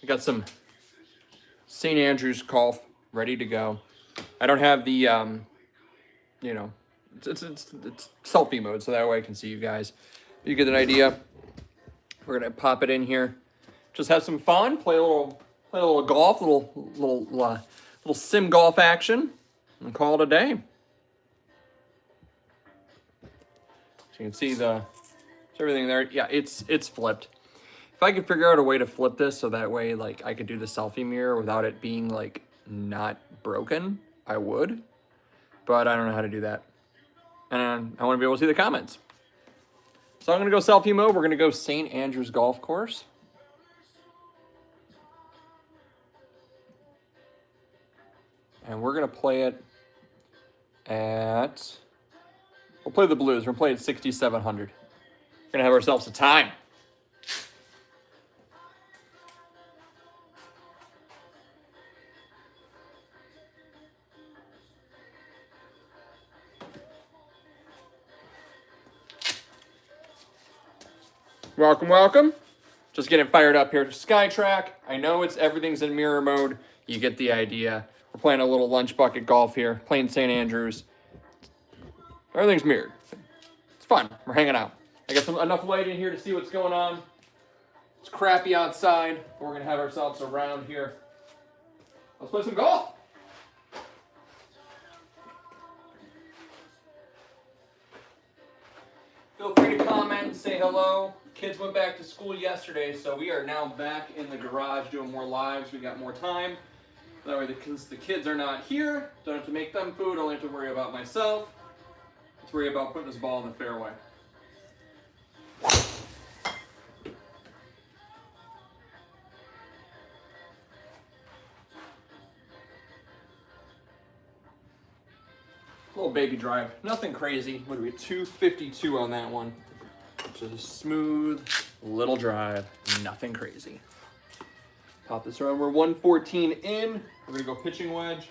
I got some St. Andrews golf ready to go. I don't have the, you know, it's selfie mode, so that way I can see you guys. You get an idea. We're gonna pop it in here. Just have some fun. Play a little golf, little sim golf action, and call it a day. So you can see everything there. Yeah, it's flipped. If I could figure out a way to flip this so that way like I could do the selfie mirror without it being like not broken, I would. But I don't know how to do that. And I want to be able to see the comments. So I'm going to go selfie mode. We're going to go St. Andrews Golf Course. And we're going to play it at... We'll play the blues. We're going to play it at 6,700. We're going to have ourselves a time. Welcome, welcome. Just getting fired up here to SkyTrack. I know everything's in mirror mode. You get the idea. We're playing a little lunch bucket golf here, playing St. Andrews. Everything's mirrored. It's fun. We're hanging out. I got enough light in here to see what's going on. It's crappy outside. We're going to have ourselves a round here. Let's play some golf. Feel free to comment and say hello. Kids went back to school yesterday, so we are now back in the garage doing more lives. We got more time. That way the kids are not here. Don't have to make them food. Only have to worry about myself. Let's worry about putting this ball in the fairway. Little baby drive. Nothing crazy. What are we? 252 on that one. Just a smooth little drive. Nothing crazy. Pop this around. We're 114 in. We're going to go pitching wedge.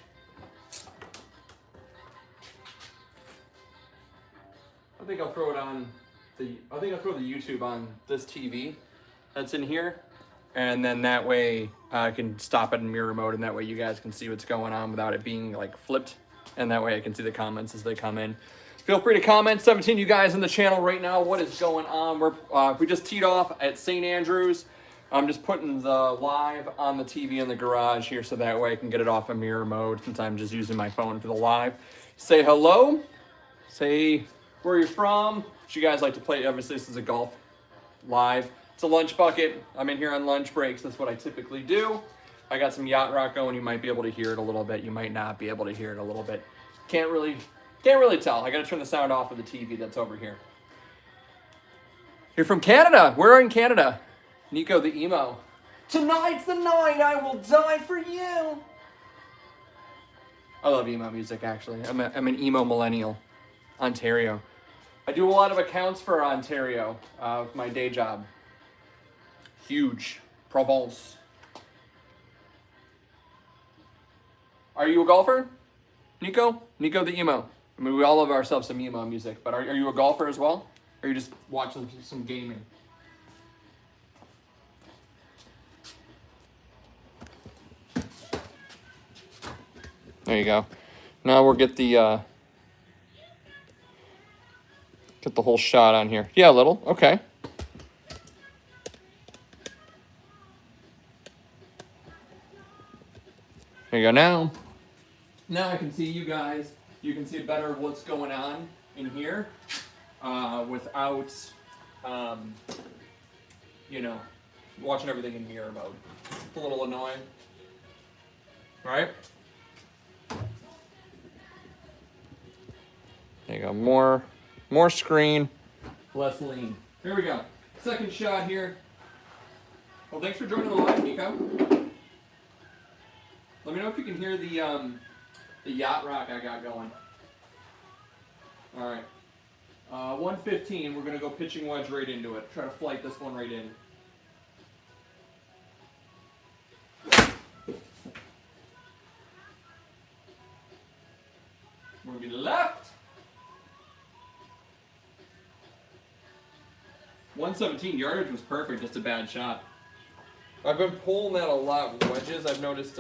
I think I'll throw the YouTube on this TV that's in here. And then that way I can stop it in mirror mode, and that way you guys can see what's going on without it being like flipped. And that way I can see the comments as they come in. Feel free to comment. 17 you guys on the channel right now. What is going on? We just teed off at St. Andrews. I'm just putting the live on the TV in the garage here so that way I can get it off of mirror mode since I'm just using my phone for the live. Say hello. Say where you're from. What you guys like to play. Obviously this is a golf live. It's a lunch bucket. I'm in here on lunch breaks. That's what I typically do. I got some yacht rock going. You might be able to hear it a little bit. You might not be able to hear it a little bit. Can't really tell. I got to turn the sound off of the TV that's over here. You're from Canada. We're in Canada. Nico the emo. Tonight's the night I will die for you. I love emo music, actually. I'm an emo millennial. Ontario. I do a lot of accounts for Ontario with my day job. Huge. Provence. Are you a golfer? Nico? Nico the emo. I mean, we all love ourselves some emo music, but are you a golfer as well? Or are you just watching some gaming? There you go. Now we'll get the whole shot on here. Yeah, a little. Okay. There you go. Now I can see you guys. You can see better what's going on in here without, watching everything in mirror mode. It's a little annoying, right? There you go. More screen, less lean. Here we go. Second shot here. Well, thanks for joining the live, Nico. Let me know if you can hear the yacht rock I got going. All right. 115. We're gonna go pitching wedge right into it. Try to flight this one right in. We're gonna be left. 117 yardage was perfect. Just a bad shot. I've been pulling that a lot with wedges. I've noticed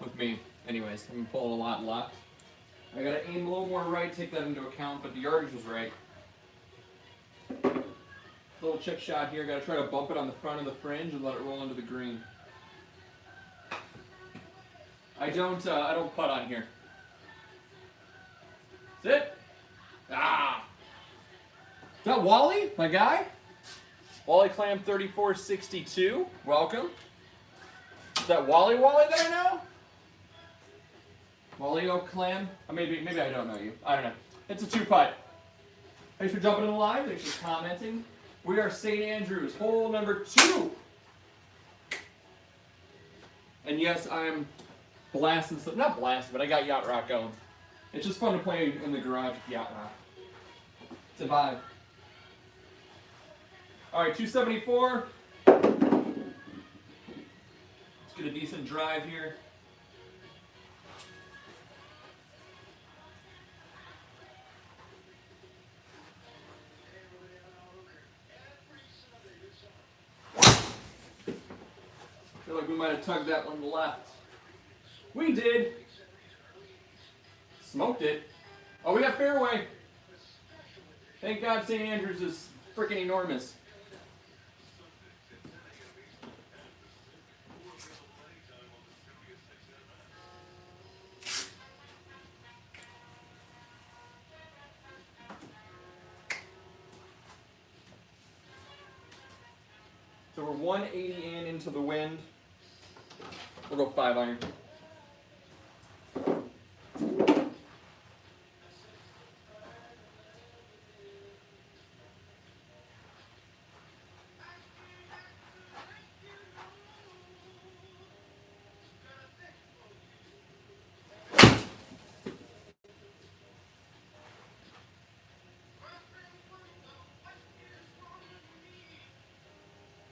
with me. Anyways, I've been pulling a lot left. I gotta aim a little more right, take that into account, but the yardage was right. Little chip shot here. Gotta try to bump it on the front of the fringe and let it roll into the green. I don't putt on here. Sit. Ah. Is that Wally, my guy? Wally Clam 3462. Welcome. Is that Wally that I know? Wally Clam? Maybe I don't know you. I don't know. It's a 2-putt. Thanks for jumping in the live. Thanks for commenting. We are St. Andrews, hole number 2. And yes, I'm blasting, not blasting, but I got Yacht Rock going. It's just fun to play in the garage with Yacht Rock. It's a vibe. All right, 274. Let's get a decent drive here. I feel like we might have tugged that one left. We did. Smoked it. Oh, we got fairway. Thank God St. Andrews is freaking enormous. So we're 180 into the wind. We'll go 5-iron.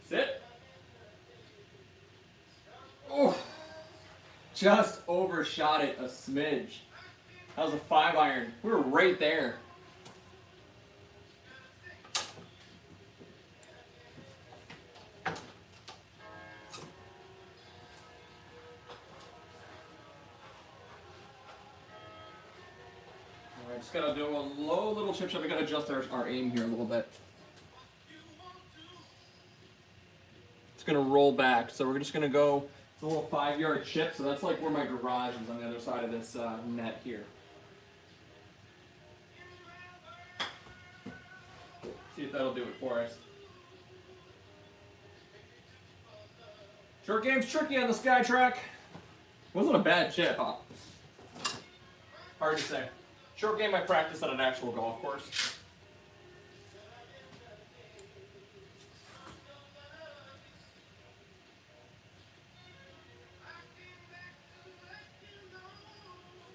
Sit. Oh, just overshot it a smidge. That was a 5-iron. We were right there. All right, just gotta do a low little chip shot. We gotta adjust our aim here a little bit. Gonna roll back, so we're just gonna go. It's a little 5-yard chip, so that's like where my garage is on the other side of this net here. See if that'll do it for us. Short game's tricky on the SkyTrack. Wasn't a bad chip, huh? Hard to say. Short game I practice at an actual golf course.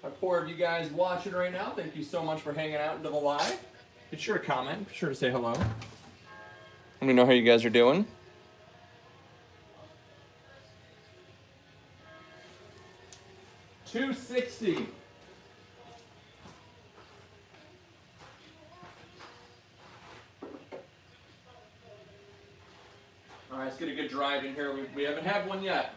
Got 4 of you guys watching right now. Thank you so much for hanging out into the live. Be sure to comment. Be sure to say hello. Let me know how you guys are doing. $260. All right, let's get a good drive in here. We haven't had one yet.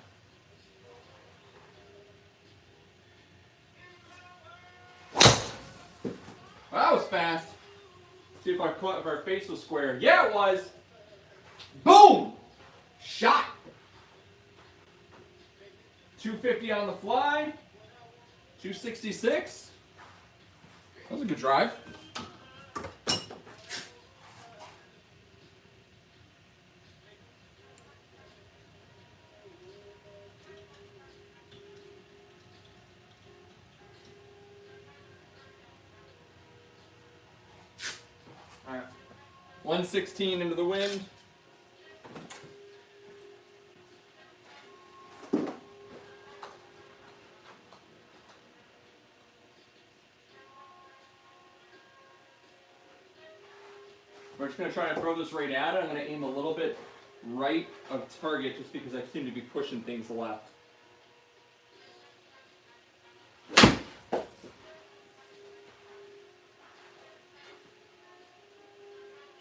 That was fast. See if our face was square. Yeah, it was. Boom! Shot. 250 on the fly. 266. That was a good drive. All right. 116 into the wind. We're just going to try to throw this right at it. I'm going to aim a little bit right of target just because I seem to be pushing things left.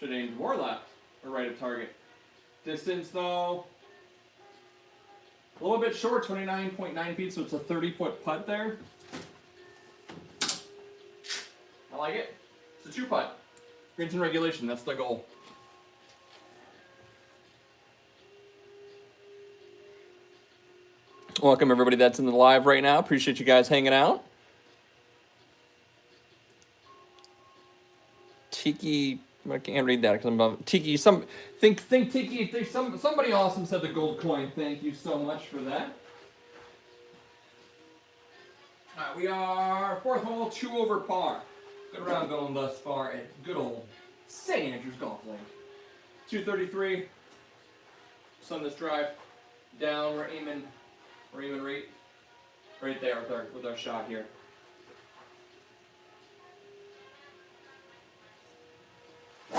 Should aim more left or right of target. Distance though, A little bit short, 29.9 feet, so it's a 30-foot putt there. I like it. It's a 2-putt. Greens in regulation, that's the goal. Welcome everybody that's in the live right now. Appreciate you guys hanging out. Tiki, I can't read that because I'm above Tiki. Think Tiki. Somebody awesome said the gold coin. Thank you so much for that. All right, we are 4th hole, 2 over par. Good round going thus far at good old St. Andrews Golf Link. 233. Sun this drive down. We're aiming right there with our shot here. A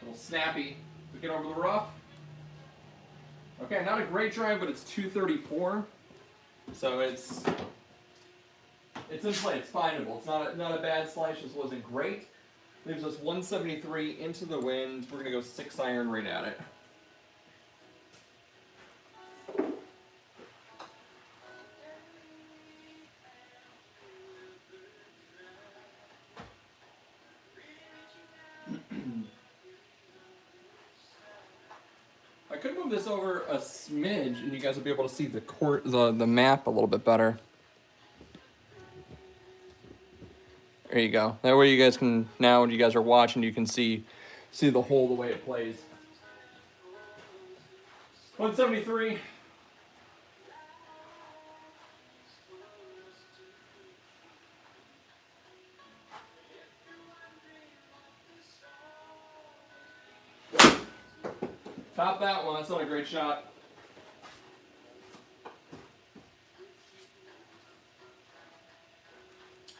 little snappy. We get over the rough. Okay, not a great drive, but it's 234. So it's in play. It's findable. It's not a bad slice. Just wasn't great. Leaves us 173 into the wind. We're gonna go 6 iron right at it. I could move this over a smidge, and you guys will be able to see the map a little bit better. There you go. That way you guys can, now when you guys are watching, you can see the hole the way it plays. 173. Top that one. That's not a great shot.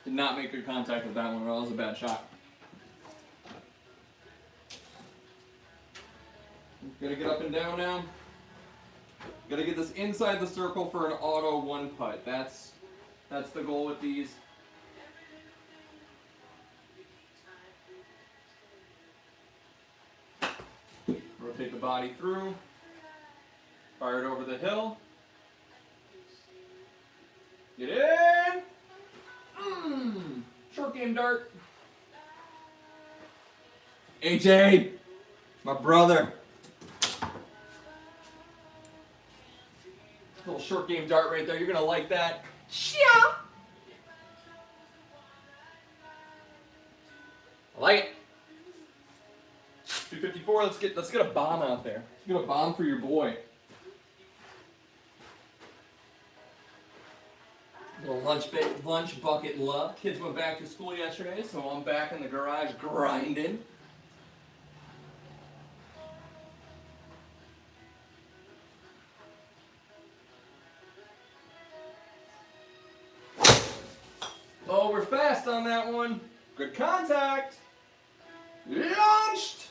Did not make good contact with that one at all. That was a bad shot. Gotta get up and down now. Gotta get this inside the circle for an auto 1-putt. That's the goal with these. Rotate the body through. Fire it over the hill. Get in. Short game dart. AJ, my brother. Little short game dart right there. You're gonna like that. Yeah. I like it. 254. Let's get a bomb out there. Let's get a bomb for your boy. Little lunch bucket love. Kids went back to school yesterday, so I'm back in the garage grinding. Oh, we're fast on that one. Good contact. Launched.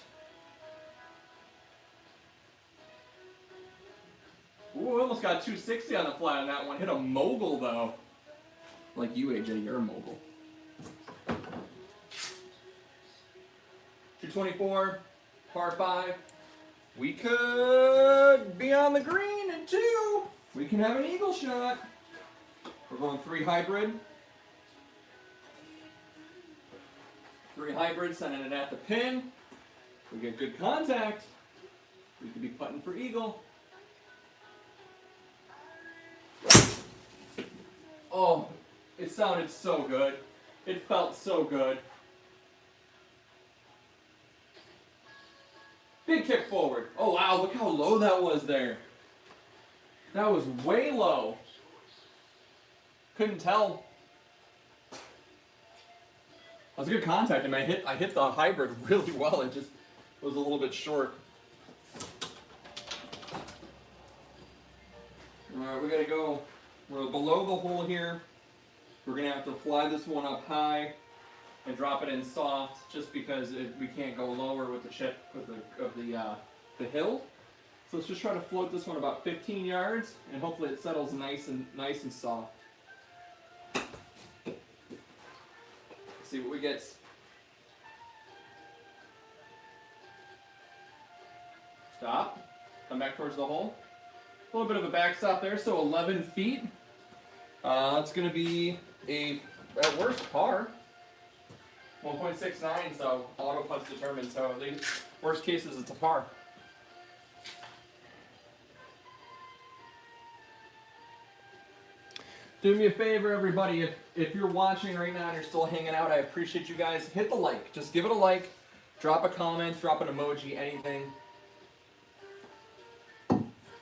Ooh, almost got 260 on the flat on that one. Hit a mogul though. Like you, AJ, you're a mogul. 224, par 5. We could be on the green in 2. We can have an eagle shot. We're going 3 hybrid. 3 hybrid, sending it at the pin. We get good contact. We could be putting for eagle. Oh, it sounded so good. It felt so good. Big kick forward. Oh wow, look how low that was there. That was way low. Couldn't tell. That was a good contact. I mean, I hit the hybrid really well. It just was a little bit short. Alright, we gotta go. We're below the hole here. We're going to have to fly this one up high and drop it in soft just because we can't go lower with the chip of the hill. So let's just try to float this one about 15 yards and hopefully it settles nice and soft. See what we get. Stop. Come back towards the hole. A little bit of a backstop there, so 11 feet. It's going to be at worst, par. 1.69, so auto putts determined. So the worst case is it's a par. Do me a favor, everybody. If you're watching right now and you're still hanging out, I appreciate you guys. Hit the like. Just give it a like. Drop a comment. Drop an emoji. Anything.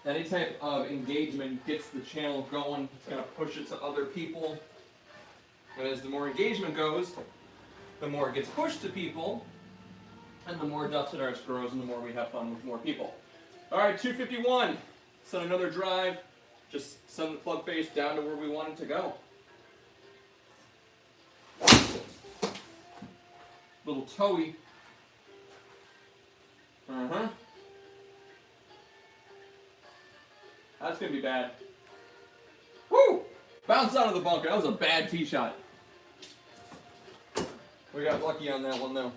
Any type of engagement gets the channel going. It's going to push it to other people. And as the more engagement goes, the more it gets pushed to people. And the more Duffs and Arts grows, and the more we have fun with more people. All right, 251. Send another drive. Just send the plug face down to where we want it to go. Little toey. That's going to be bad. Woo! Bounce out of the bunker. That was a bad tee shot. We got lucky on that one, though.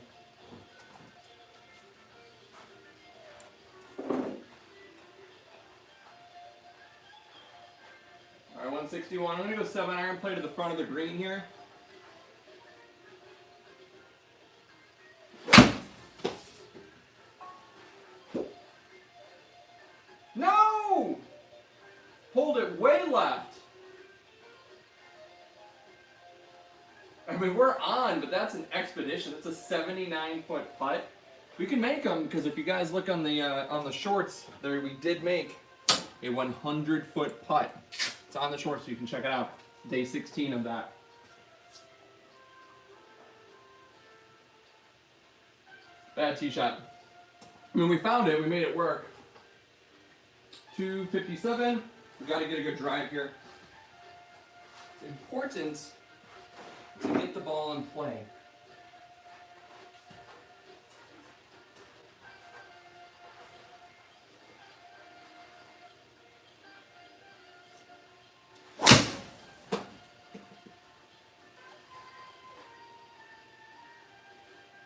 All right, 161. I'm going to go 7-iron play to the front of the green here. No! Hold it way left. I mean, we're on, but that's an expedition. That's a 79-foot putt. We can make them, because if you guys look on the shorts, there we did make a 100-foot putt. It's on the shorts, so you can check it out. Day 16 of that. Bad tee shot. I mean, we found it. We made it work. 257. We got to get a good drive here. It's important to get the ball in play.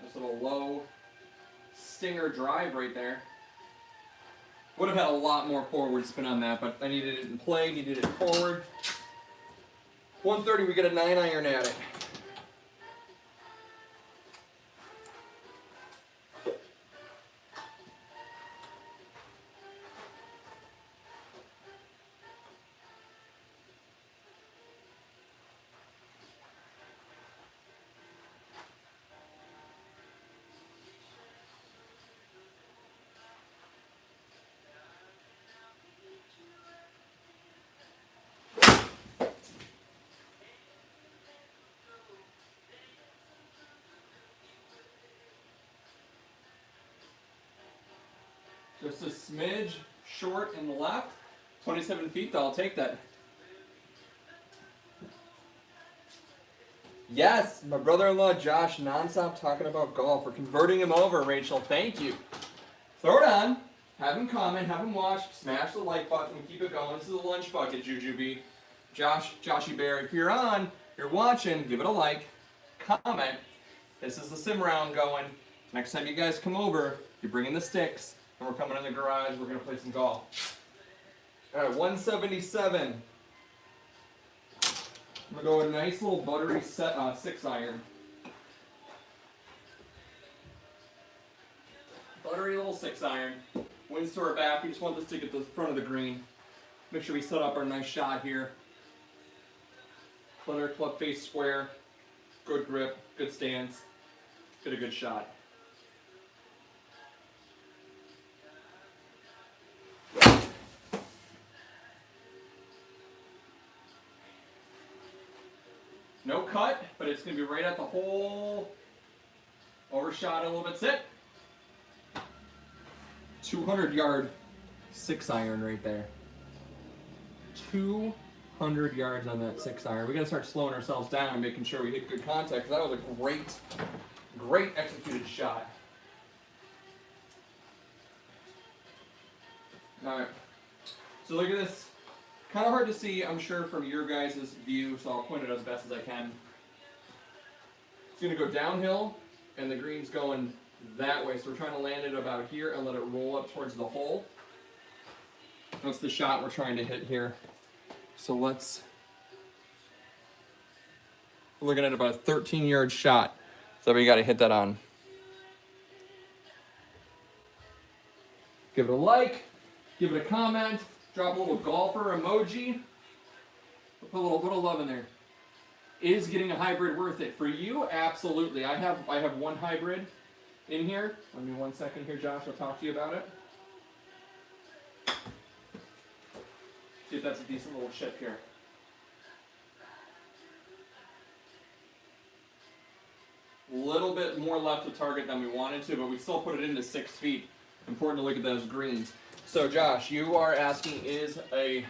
This little low stinger drive right there. Would have had a lot more forward spin on that, but I needed it in play, needed it forward. 130, we get a 9-iron at it. Just a smidge short in the left. 27 feet, though. I'll take that. Yes, my brother-in-law Josh, nonstop talking about golf. We're converting him over, Rachel. Thank you. Throw it on. Have him comment. Have him watch. Smash the like button. And keep it going. This is a lunch bucket, Jujubee. Joshy Bear, if you're on, you're watching, give it a like. Comment. This is the sim round going. Next time you guys come over, you're bringing the sticks. And we're coming in the garage, we're going to play some golf. All right, 177. I'm going to go with a nice little buttery 6-iron. Buttery little 6-iron. Winds to our back, we just want this to get to the front of the green. Make sure we set up our nice shot here. Clutter, club face square. Good grip, good stance. Get a good shot. No cut, but it's going to be right at the hole. Overshot a little bit. Sit. 200-yard 6-iron right there. 200 yards on that 6-iron. We got to start slowing ourselves down and making sure we hit good contact. That was a great executed shot. All right. So look at this. Kind of hard to see, I'm sure, from your guys' view, so I'll point it as best as I can. It's going to go downhill, and the green's going that way. So we're trying to land it about here and let it roll up towards the hole. That's the shot we're trying to hit here. So we're looking at about a 13-yard shot. So we got to hit that on. Give it a like, give it a comment, drop a little golfer emoji. Put a little bit of love in there. Is getting a hybrid worth it? For you, absolutely. I have one hybrid in here. Let me 1 second here, Josh. I'll talk to you about it. See if that's a decent little chip here. A little bit more left to target than we wanted to, but we still put it into 6 feet. Important to look at those greens. So Josh, you are asking, is a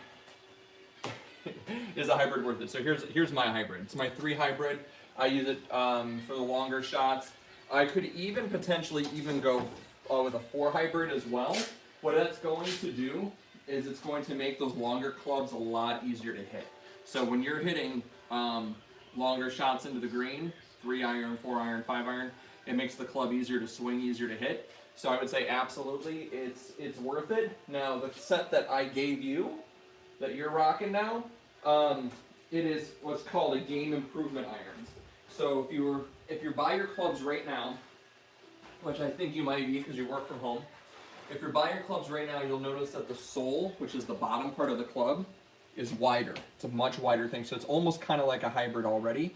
hybrid worth it? So here's my hybrid. It's my 3 hybrid. I use it for the longer shots. I could even potentially go with a 4 hybrid as well. What that's going to do is it's going to make those longer clubs a lot easier to hit. So when you're hitting longer shots into the green, 3 iron, 4 iron, 5 iron, it makes the club easier to swing, easier to hit. So I would say absolutely it's worth it. Now the set that I gave you, that you're rocking now, it is what's called a game improvement irons. So if you're by your clubs right now, which I think you might be because you work from home, if you're by your clubs right now, you'll notice that the sole, which is the bottom part of the club, is wider. It's a much wider thing, so it's almost kind of like a hybrid already.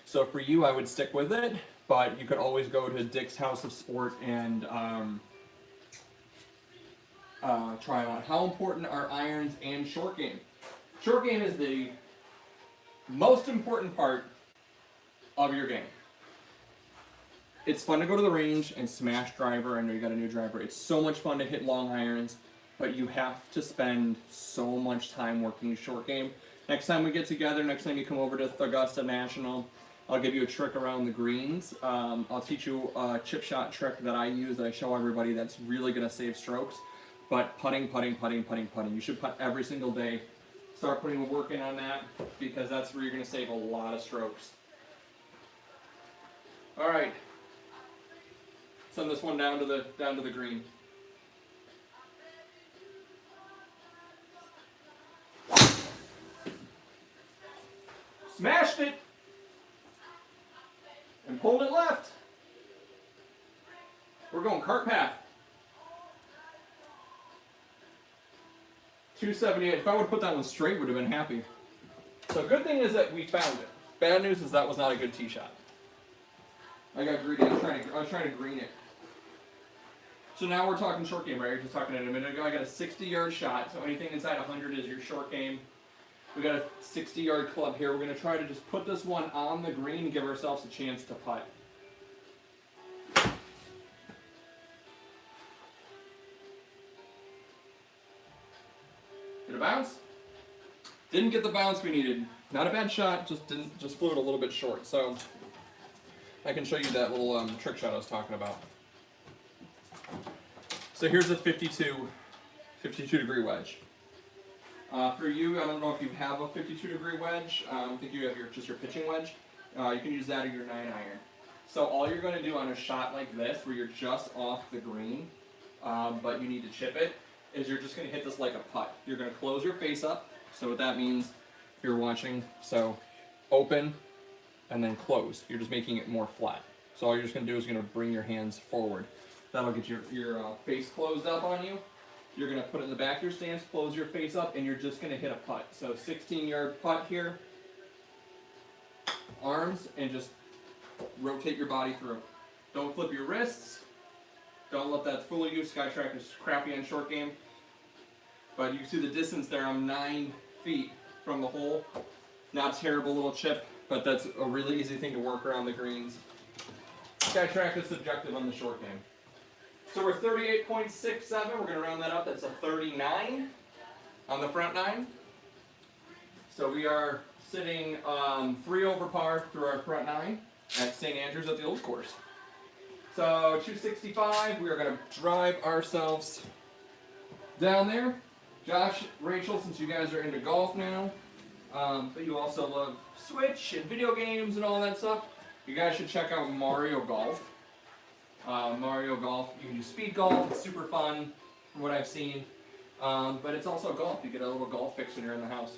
So for you, I would stick with it, but you could always go to Dick's House of Sport and try on. How important are irons and short game? Short game is the most important part of your game. It's fun to go to the range and smash driver. I know you got a new driver. It's so much fun to hit long irons, but you have to spend so much time working short game. Next time we get together, next time you come over to Augusta National, I'll give you a trick around the greens. I'll teach you a chip shot trick that I use, that I show everybody, that's really going to save strokes. But putting. You should putt every single day. Start putting work in on that, because that's where you're going to save a lot of strokes. All right. Send this one down to the green. Smashed it and pulled it left. We're going cart path. 278. If I would have put that one straight, would have been happy. So good thing is that we found it. Bad news is that was not a good tee shot. I got greedy. I was trying to green it. So now we're talking short game, right? We were just talking a minute ago. I got a 60-yard shot, so anything inside 100 is your short game. We got a 60-yard club here. We're going to try to just put this one on the green and give ourselves a chance to putt. Get a bounce. Didn't get the bounce we needed. Not a bad shot, just flew it a little bit short. So I can show you that little trick shot I was talking about. So here's a 52 degree wedge. For you, I don't know if you have a 52 degree wedge. I think you have just your pitching wedge. You can use that or your 9 iron. So all you're going to do on a shot like this, where you're just off the green, but you need to chip it, is you're just going to hit this like a putt. You're going to close your face up. So what that means, if you're watching, so open and then close. You're just making it more flat. So all you're just going to do is you're going to bring your hands forward. That'll get your face closed up on you. You're going to put it in the back of your stance, close your face up, and you're just going to hit a putt. So 16-yard putt here. Arms, and just rotate your body through. Don't flip your wrists. Don't let that fool you. Skytrack is crappy on short game. But you can see the distance there. I'm 9 feet from the hole. Not a terrible little chip, but that's a really easy thing to work around the greens. Skytrack is subjective on the short game. So we're 38.67. We're going to round that up. That's a 39 on the front 9. So we are sitting 3 over par through our front 9 at St. Andrews at the Old Course. So 265. We are going to drive ourselves down there. Josh, Rachel, since you guys are into golf now, but you also love Switch and video games and all that stuff, you guys should check out Mario Golf. Mario Golf. You can do speed golf. It's super fun from what I've seen. But it's also golf. You get a little golf fix when you're in the house.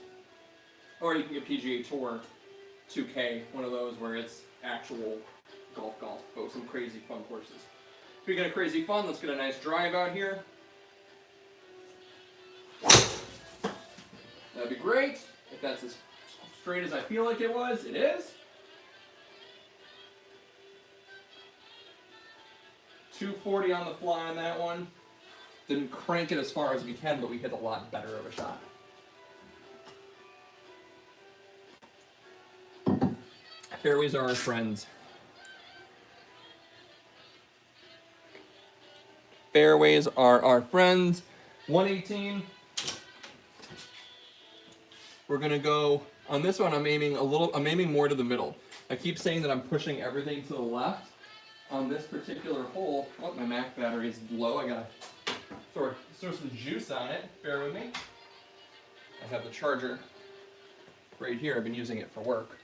Or you can get PGA Tour 2K, one of those where it's actual golf, but with some crazy fun courses. Speaking of crazy fun, let's get a nice drive out here. That'd be great. If that's as straight as I feel like it was, it is. 240 on the fly on that one. Didn't crank it as far as we can, but we hit a lot better of a shot. Fairways are our friends. Fairways are our friends. 118. We're gonna go on this one. I'm aiming more to the middle. I keep saying that I'm pushing everything to the left. On this particular hole, oh, my Mac battery is low. I gotta throw some juice on it. Bear with me. I have the charger right here. I've been using it for work.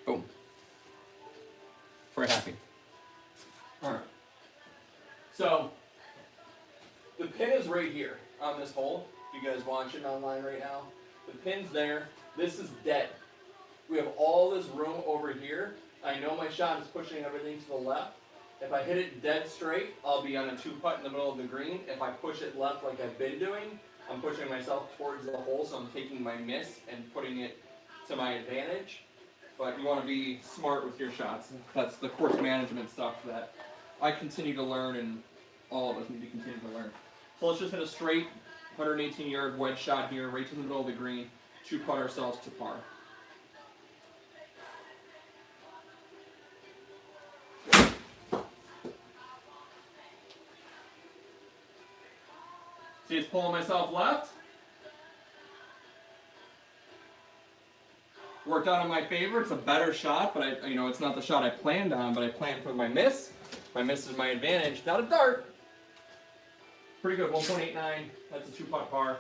Boom. Very happy. All right. So the pin is right here on this hole. If you guys watching online right now, the pin's there. This is dead. We have all this room over here. I know my shot is pushing everything to the left. If I hit it dead straight, I'll be on a 2-putt in the middle of the green. If I push it left like I've been doing, I'm pushing myself towards the hole, so I'm taking my miss and putting it to my advantage. But you want to be smart with your shots. That's the course management stuff that I continue to learn, and all of us need to continue to learn. So let's just hit a straight 118-yard wedge shot here, right to the middle of the green, 2-putt ourselves to par. See, it's pulling myself left. Worked out in my favor. It's a better shot, but it's not the shot I planned on, but I planned for my miss. My miss is my advantage. Not a dart. Pretty good, 1.89. That's a 2-putt par.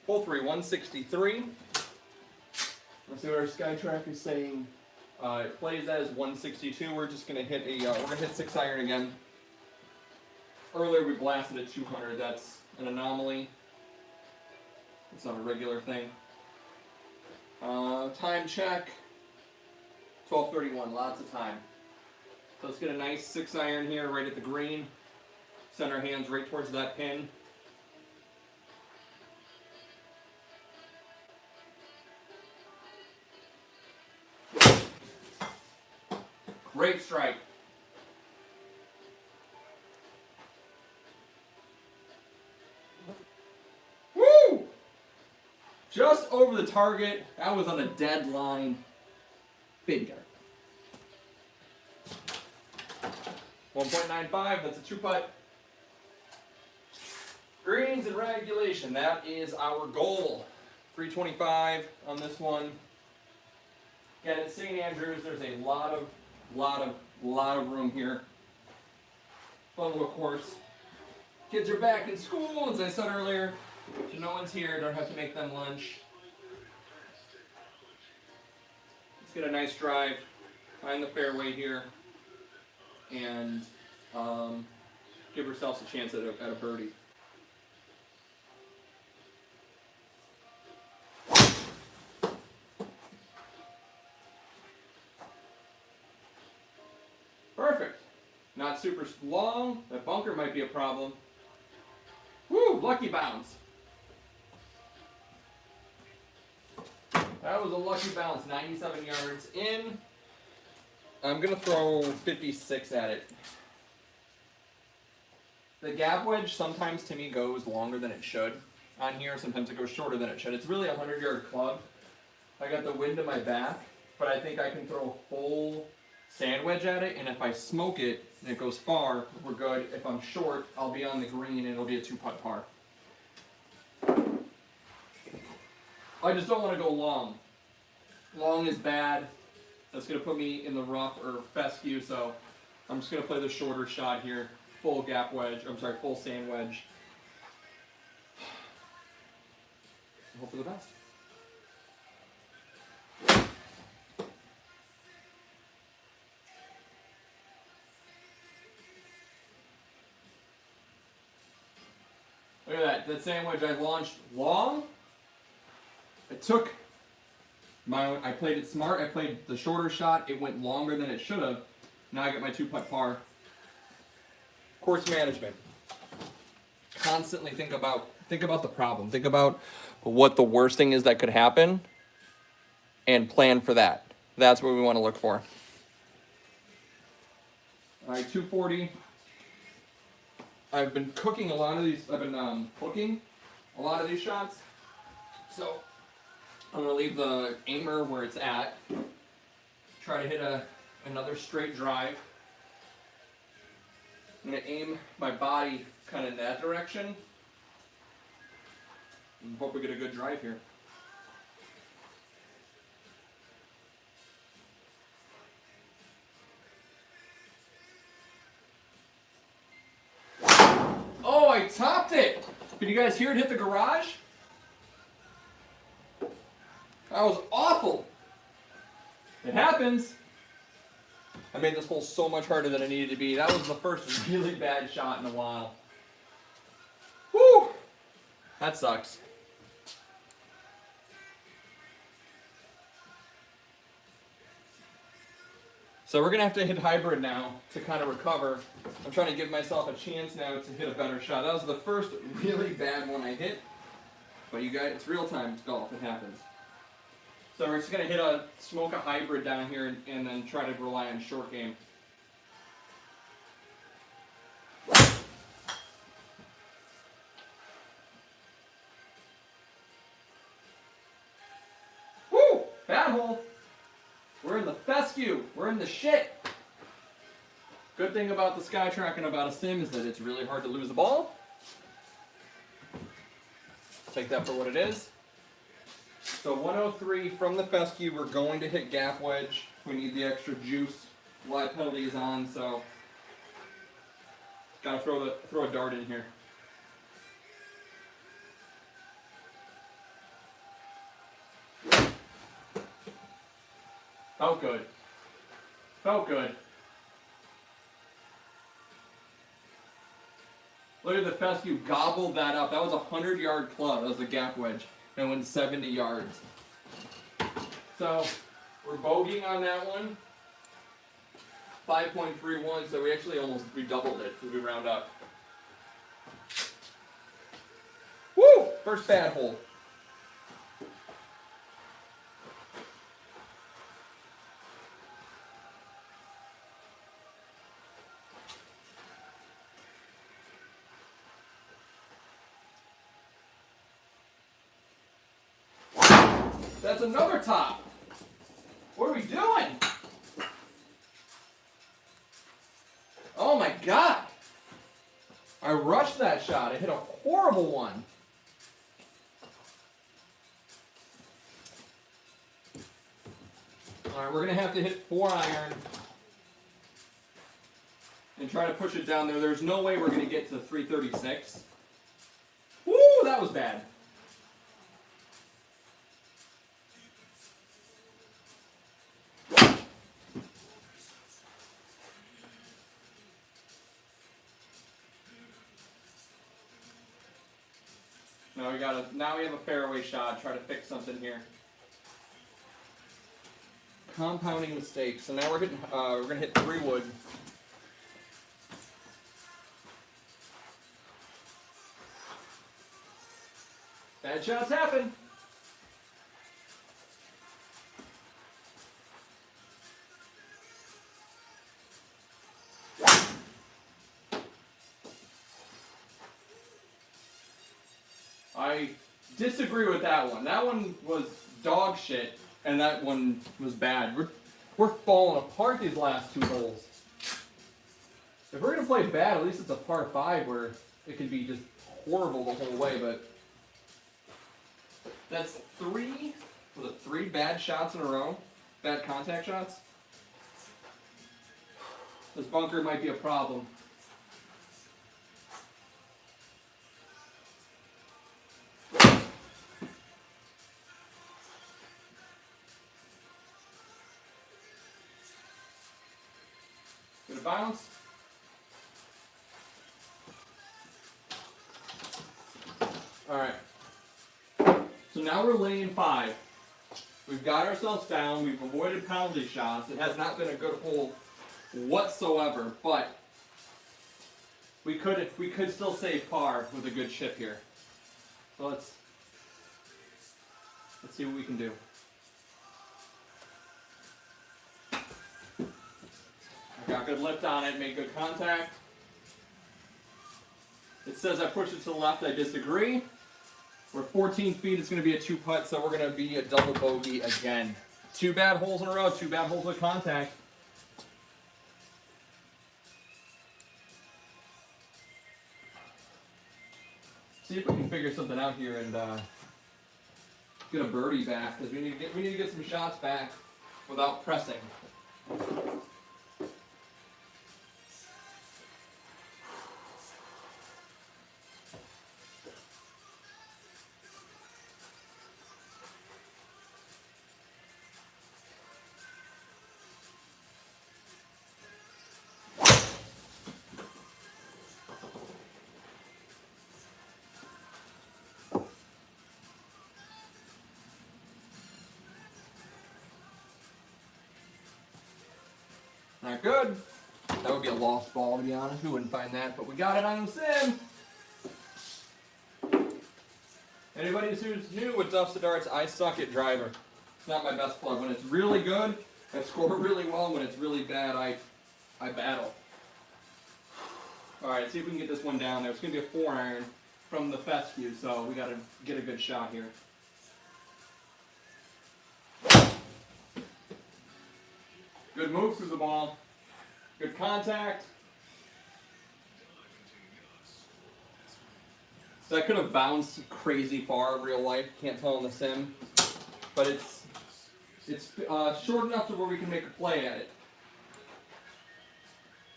Hole 3, 163. Let's see what our SkyTrack is saying. It plays as 162. We're just gonna hit we're gonna hit 6-iron again. Earlier we blasted at 200. That's an anomaly. It's not a regular thing. Time check. 12:31. Lots of time. So let's get a nice 6-iron here, right at the green. Send our hands right towards that pin. Great strike. Woo! Just over the target. That was on the dead line. Big dart. 1.95, that's a 2-putt. Greens and regulation, that is our goal. 325 on this one. Again, at St. Andrews, there's a lot of room here. Fun little course. Kids are back in school, as I said earlier. So no one's here, don't have to make them lunch. Let's get a nice drive, find the fairway here, and give ourselves a chance at a birdie. Perfect. Not super long. That bunker might be a problem. Woo! Lucky bounce. That was a lucky bounce. 97 yards in. I'm going to throw 56 at it. The gap wedge sometimes to me goes longer than it should on here. Sometimes it goes shorter than it should. It's really a 100-yard club. I got the wind in my back, but I think I can throw a full sand wedge at it, and if I smoke it and it goes far, we're good. If I'm short, I'll be on the green and it'll be a 2-putt par. I just don't want to go long. Long is bad. That's going to put me in the rough or fescue, so I'm just going to play the shorter shot here. Full gap wedge, full sand wedge. Hope for the best. that sandwich I launched long. I played it smart. I played the shorter shot. It went longer than it should have. Now I got my 2-putt par. Course management. Constantly think about the problem. Think about what the worst thing is that could happen and plan for that. That's what we want to look for. All right, 240. I've been cooking a lot of these. I've been cooking a lot of these shots. So I'm going to leave the aimer where it's at. Try to hit another straight drive. I'm going to aim my body kind of in that direction. And hope we get a good drive here. Oh, I topped it! Did you guys hear it hit the garage? That was awful. It happens. I made this hole so much harder than it needed to be. That was the first really bad shot in a while. Woo! That sucks. So we're going to have to hit hybrid now to kind of recover. I'm trying to give myself a chance now to hit a better shot. That was the first really bad one I hit. But you guys, it's real time golf. It happens. So we're just going to smoke a hybrid down here and then try to rely on short game. Woo! Bad hole. We're in the fescue. We're in the shit. Good thing about the SkyTrack and about a sim is that it's really hard to lose the ball. Take that for what it is. So 103 from the fescue, we're going to hit gap wedge. We need the extra juice. Live penalty is on, so gotta throw a dart in here. Felt good. Felt good. Look at the fescue, gobbled that up. That was a 100-yard club. That was the gap wedge. And went 70 yards. So we're bogeying on that one. 5.31, so we actually we doubled it if we round up. Woo! First bad hole. That's another top. What are we doing? Oh my God. I rushed that shot. I hit a horrible one. All right, we're going to have to hit 4-iron and try to push it down there. There's no way we're going to get to 336. Woo, that was bad. Now we have a fairway shot. Try to fix something here. Compounding mistakes. So now we're gonna hit 3 wood. Bad shots happen. I disagree with that one. That one was dog shit, and that one was bad. We're falling apart these last 2 holes. If we're gonna play bad, at least it's a par 5 where it can be just horrible the whole way. But that's 3 bad shots in a row, bad contact shots. This bunker might be a problem. Gonna bounce. All right. So now we're laying 5. We've got ourselves down. We've avoided penalty shots. It has not been a good hole whatsoever, but we could still save par with a good chip here. So let's see what we can do. I got good lift on it, made good contact. It says I pushed it to the left. I disagree. We're 14 feet. It's going to be a 2-putt, so we're going to be a double bogey again. 2 bad holes in a row. 2 bad holes with contact. See if we can figure something out here and get a birdie back, because we need to get some shots back without pressing. Not good. That would be a lost ball, to be honest. We wouldn't find that, but we got it on the sim. Anybody who's new with Duffs the Darts, I suck at driver. It's not my best plug. When it's really good, I score really well. When it's really bad, I battle. All right, see if we can get this one down there. It's going to be a 4-iron from the fescue, so we got to get a good shot here. Good move through the ball. Good contact. That could have bounced crazy far in real life. Can't tell in the sim. But it's short enough to where we can make a play at it.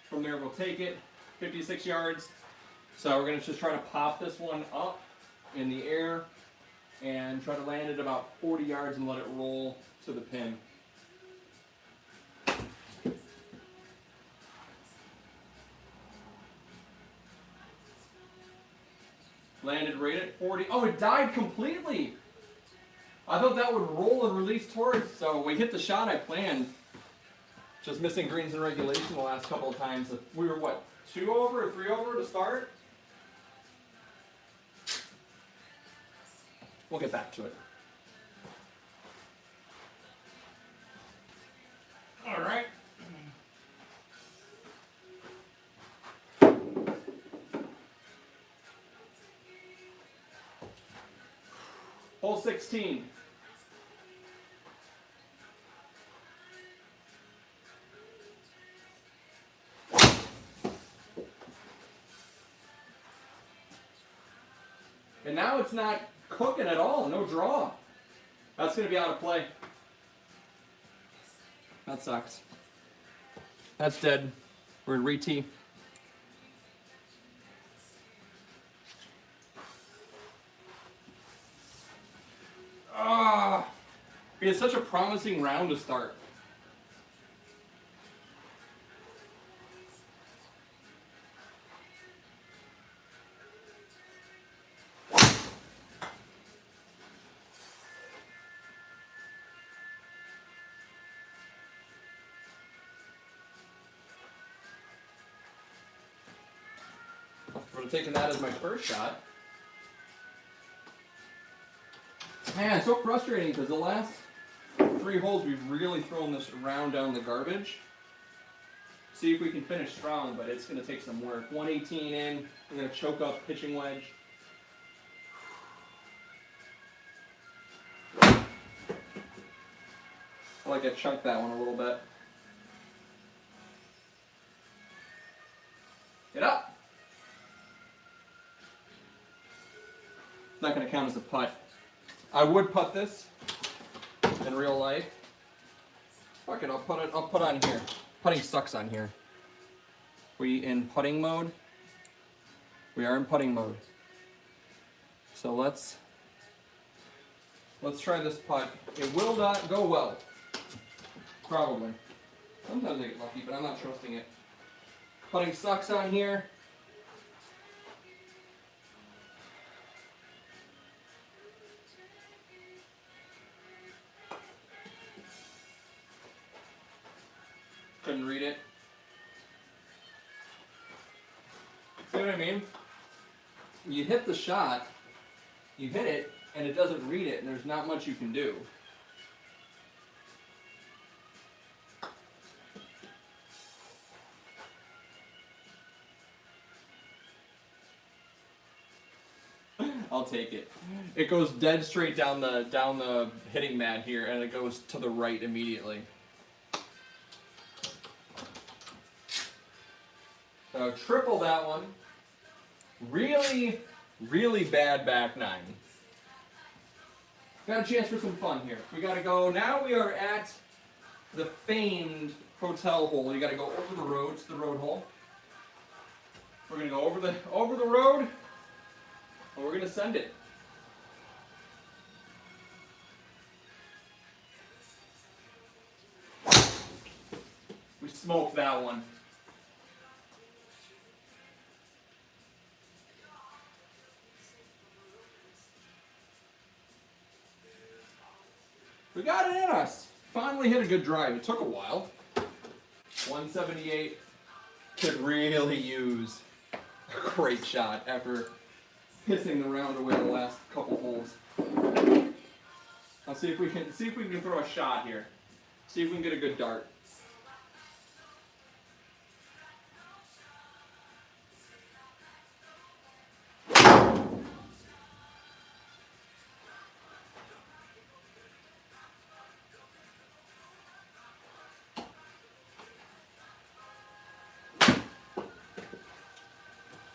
From there, we'll take it. 56 yards. So we're going to just try to pop this one up in the air and try to land it about 40 yards and let it roll to the pin. Landed right at 40. Oh, it died completely. I thought that would roll and release towards. So we hit the shot I planned. Just missing greens in regulation the last couple of times. We were what, 2 over or 3 over to start? We'll get back to it. All right. Hole 16. And now it's not cooking at all, no draw. That's going to be out of play. That sucks. That's dead. We're in re-tee. It's such a promising round to start. Would have taken that as my first shot. Man, it's so frustrating because the last 3 holes we've really thrown this round down the garbage. See if we can finish strong, but it's going to take some work. 118 in, we're going to choke up pitching wedge. I like to chunk that one a little bit. Get up! It's not going to count as a putt. I would putt this in real life. Fuck it, I'll put on here. Putting sucks on here. We in putting mode? We are in putting mode. So let's try this putt. It will not go well. Probably. Sometimes I get lucky, but I'm not trusting it. Putting sucks on here. Couldn't read it. See what I mean? You hit the shot, you hit it, and it doesn't read it, and there's not much you can do. I'll take it. It goes dead straight down the hitting mat here, and it goes to the right immediately. So triple that one. Really, really bad back nine. Got a chance for some fun here. We gotta go, now we are at the famed hotel hole. You gotta go over the road to the road hole. We're gonna go over the road, and we're gonna send it. We smoked that one. We got it in us. Finally hit a good drive. It took a while. 178 could really use a great shot after pissing the round away the last couple holes. I'll see if we can throw a shot here. See if we can get a good dart.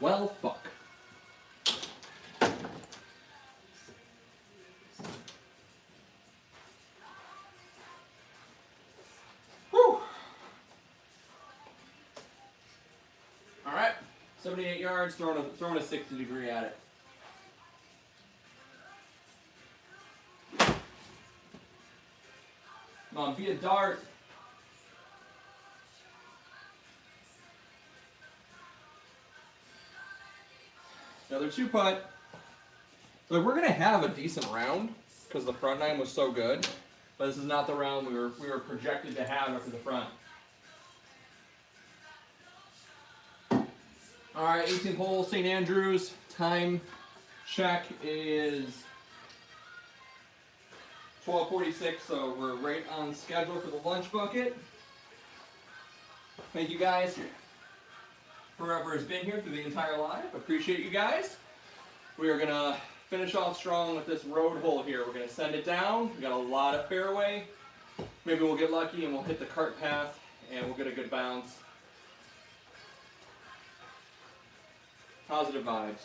Well, fuck. Whew. All right, 78 yards, throwing a 60 degree at it. Come on, be a dart. Another 2-putt. So we're gonna have a decent round because the front nine was so good, but this is not the round we were projected to have after the front. All right, 18th hole, St. Andrews. Time check is 12:46, so we're right on schedule for the lunch bucket. Thank you guys. Whoever has been here through the entire live, appreciate you guys. We are gonna finish off strong with this road hole here. We're gonna send it down. We got a lot of fairway. Maybe we'll get lucky and we'll hit the cart path and we'll get a good bounce. Positive vibes.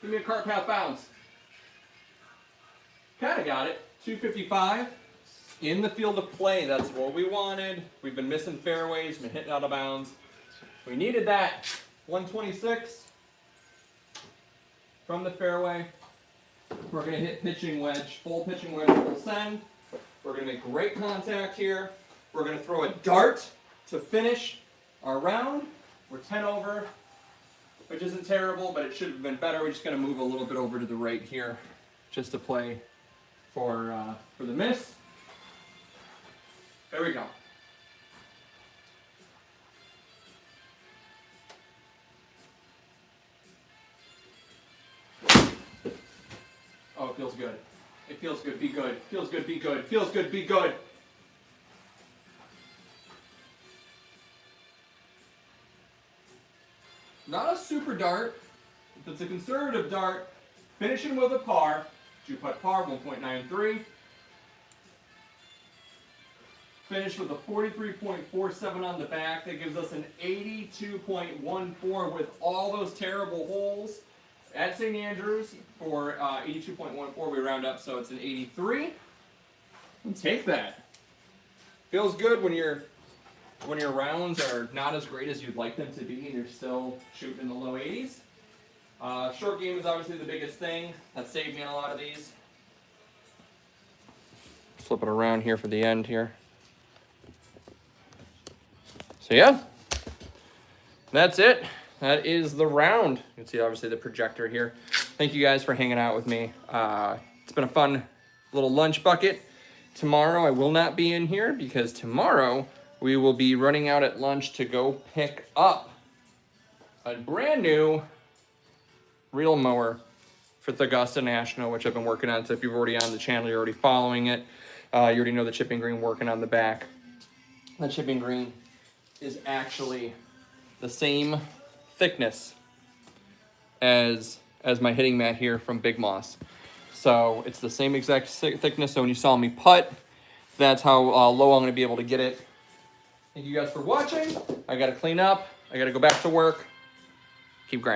Give me a cart path bounce. Kind of got it. 255 in the field of play. That's what we wanted. We've been missing fairways, been hitting out of bounds. We needed that. 126 from the fairway. We're going to hit pitching wedge, full pitching wedge, full send. We're going to make great contact here. We're going to throw a dart to finish our round. We're 10 over. Which isn't terrible, but it should have been better. We're just going to move a little bit over to the right here just to play for the miss. There we go. Oh, it feels good. It feels good. Be good. Feels good. Be good. Feels good. Be good. Not a super dart. It's a conservative dart. Finishing with a par. 2-putt par, 1.93. Finish with a 43.47 on the back. That gives us an 82.14 with all those terrible holes at St. Andrews for 82.14. We round up, so it's an 83. And take that. Feels good when your rounds are not as great as you'd like them to be and you're still shooting in the low 80s. Short game is obviously the biggest thing. That saved me in a lot of these. Flip it around here for the end here. So yeah, that's it. That is the round. You can see obviously the projector here. Thank you guys for hanging out with me. It's been a fun little lunch bucket. Tomorrow I will not be in here because tomorrow we will be running out at lunch to go pick up a brand new reel mower for the Augusta National, which I've been working on. So if you're already on the channel, you're already following it. You already know the chipping green working on the back. The chipping green is actually the same thickness as my hitting mat here from Big Moss. So it's the same exact thickness. So when you saw me putt, that's how low I'm gonna be able to get it. Thank you guys for watching. I gotta clean up. I gotta go back to work. Keep grinding.